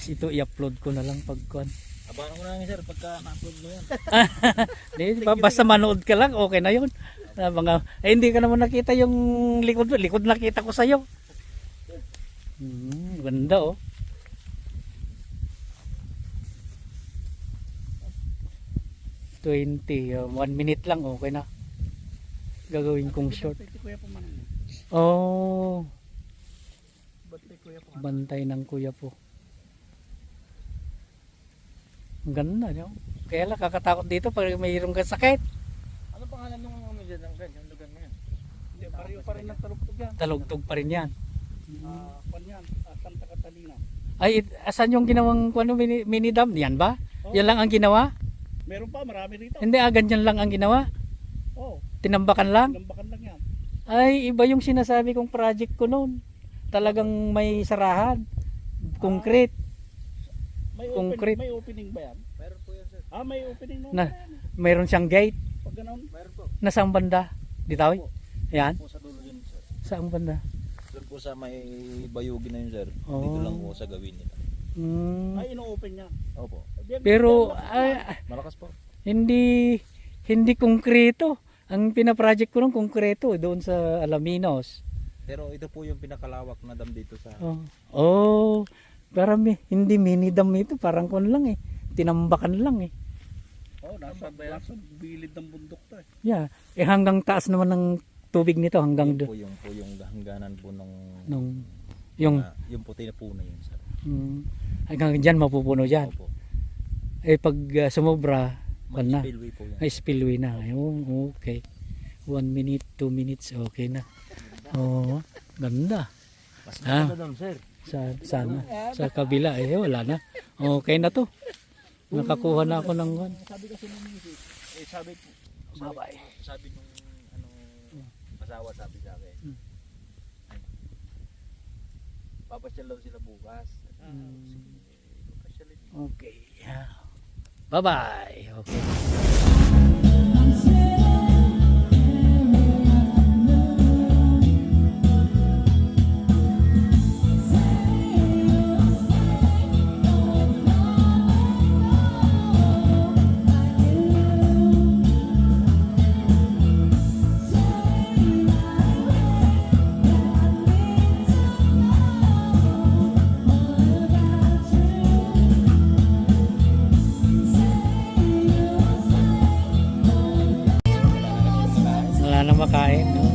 ito i-upload ko na lang pagkuan. Abangan mo lang sir pagka na-upload mo yan. Basta manood ka lang, okay na yun. Hindi ka naman nakita yung likod mo. Likod nakita ko sa'yo. Ganda oh. $20, 1 minute lang, okay na. Gagawin kong short. Oh, bantay ng kuya po. Ang ganda no? Kaya lang kakatakot dito pag mayroong kang sakit. Ano pangalan nung medyo ng ganyan lugar na yan? Hindi, pareho pa rin ng talugtog yan. Talugtog pa rin yan. Yan, Santa Catalina. Ay, asan yung ginawang mini dam? Yan ba? Oh. Yan lang ang ginawa? Meron pa, marami rito. Hindi, ganyan lang ang ginawa. Oh, Tinambakan lang. nambakan lang yan. Ay, iba yung sinasabi kong project ko noon. Talagang may sarahan. Concrete. Concrete. May opening ba yan? Meron po yan sir. May opening no. Mayroon siyang gate. Pag ganun. Meron po. Nasang banda? Dito? Yan. Po sa dulo yun sir. Saang banda? Doon po sa may bayugin na yun sir. Oh. Dito lang po sa gawin nila. Ino-open niya. Opo. Pero Malakas po. hindi konkreto. Ang pinaproject ko ng konkreto doon sa Alaminos. Pero ito po yung pinakalawak na dam dito sa... Oh, parang hindi mini dam ito, parang kon lang eh. Tinambakan lang eh. Nasa bilid ng bundok to eh. Yeah, hanggang taas naman ng tubig nito hanggang po yung hangganan po nung yung puti na puno yun sir. Hanggang diyan mapupuno diyan. Opo. Pag sumobra na. Spillway po yan. Ay spillway na. Okay. 1 minute, 2 minutes, okay na. Oh, ganda. Mas maganda doon sir. Sa kabila wala na. Okay na to. Nakakuha na ako ng Sabi kasi ng music, sabi nung asawa sabi sa akin. Papasyal daw sila bukas. Okay. Bye-bye. Okay. Wala na makain. No?